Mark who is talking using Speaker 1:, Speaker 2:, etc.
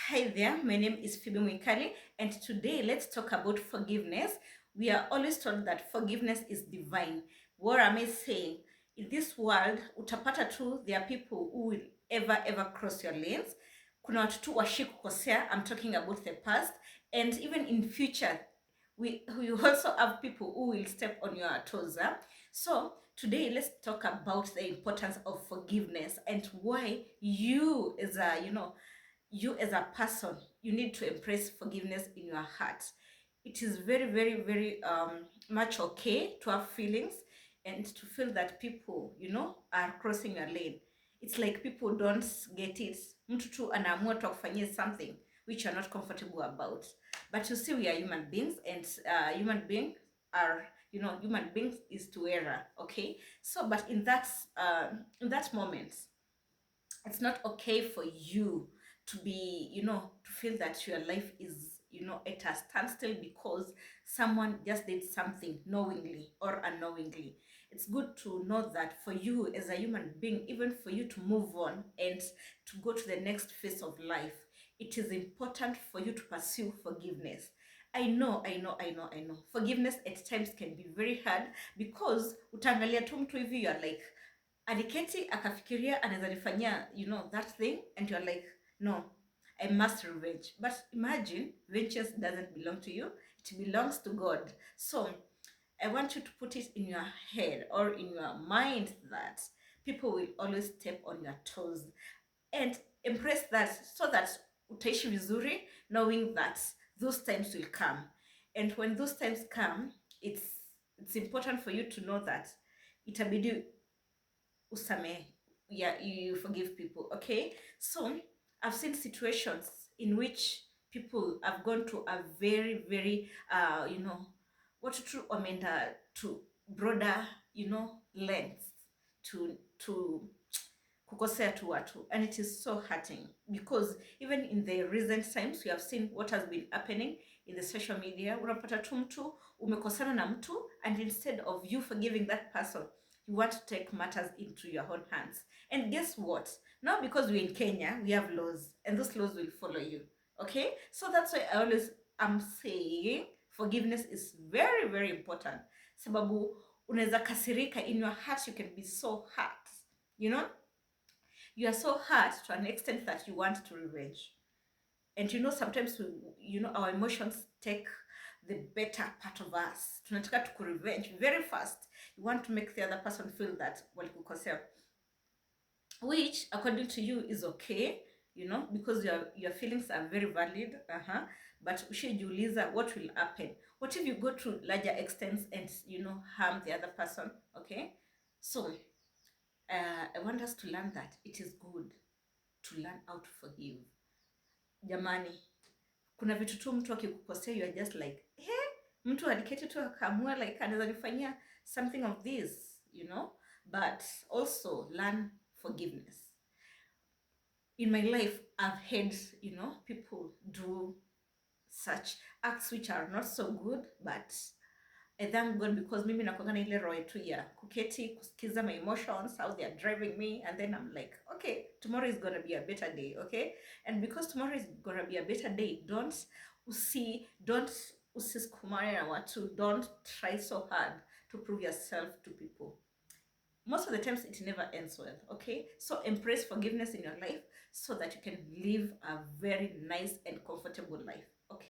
Speaker 1: Hi there, my name is Phoebe Mwikali, and today let's talk about forgiveness. We are always told that forgiveness is divine. What am I saying? In this world, utapata tu, there are people who will ever cross your lanes. Kuna watu tu washi kukosea. I'm talking about the past, and even in future, we also have people who will step on your toes. So today let's talk about the importance of forgiveness and why you as a you as a person, you need to embrace forgiveness in your heart. It is very much okay to have feelings and to feel that people are crossing your lane. It's like people don't get it. Mtu tu anaamua tu akufanyie something which you're not comfortable about, but you see, we are human beings, and human beings are, human beings is to error. Okay, so but in that moment, it's not okay for you to be, to feel that your life is, at a standstill because someone just did something knowingly or unknowingly. It's good to know that for you as a human being, even for you to move on and to go to the next phase of life, it is important for you to pursue forgiveness. I know forgiveness at times can be very hard, because utaangalia tu mtu hivi, you are like, aliketi akafikiria anaweza nifanyia, that thing, and you're like, no, I must revenge. But imagine, vengeance doesn't belong to you, it belongs to God. So I want you to put it in your head or in your mind that people will always step on your toes, and embrace that, so that utaishi vizuri, knowing that those times will come. And when those times come, it's important for you to know that itabidi usame, yeah, you forgive people. Okay, so I've seen situations in which people have gone to a very what to wameenda to broader, lengths to kukosea tu watu, and it is so hurting, because even in the recent times we have seen what has been happening in the social media. Unapata tu mtu umekosana na mtu, and instead of you forgiving that person, you want to take matters into your own hands. And guess what? Now, because we're in Kenya, we have laws, and those laws will follow you. Okay, so that's why I always am saying forgiveness is very important, sababu unaweza kasirika in your heart, you can be so hurt, you are so hurt to an extent that you want to revenge. And sometimes our emotions take the better part of us. Tunataka to revenge very fast. You want to make the other person feel that walikukosea, which according to you is okay, because your feelings are very valid. But ushijiuliza, what will happen? What if you go to larger extents and harm the other person? Okay, so I want us to learn that it is good to learn how to forgive. Jamani, kuna vitu tu mtu akikukosea, you are just like, hey, mtu aliketi tu akaamua like anaweza nifanyia something of this, but also learn forgiveness. In my life, I've had, people do such acts which are not so good, but I thank God, because mimi nakuanga na ile roho tu ya kuketi kusikiza my emotions, how they are driving me, and then I'm like, okay, tomorrow is gonna be a better day. Okay, and because tomorrow is gonna be a better day, don't usisukumane na watu, don't try so hard to prove yourself to people. Most of the times it never ends well. Okay, so embrace forgiveness in your life so that you can live a very nice and comfortable life.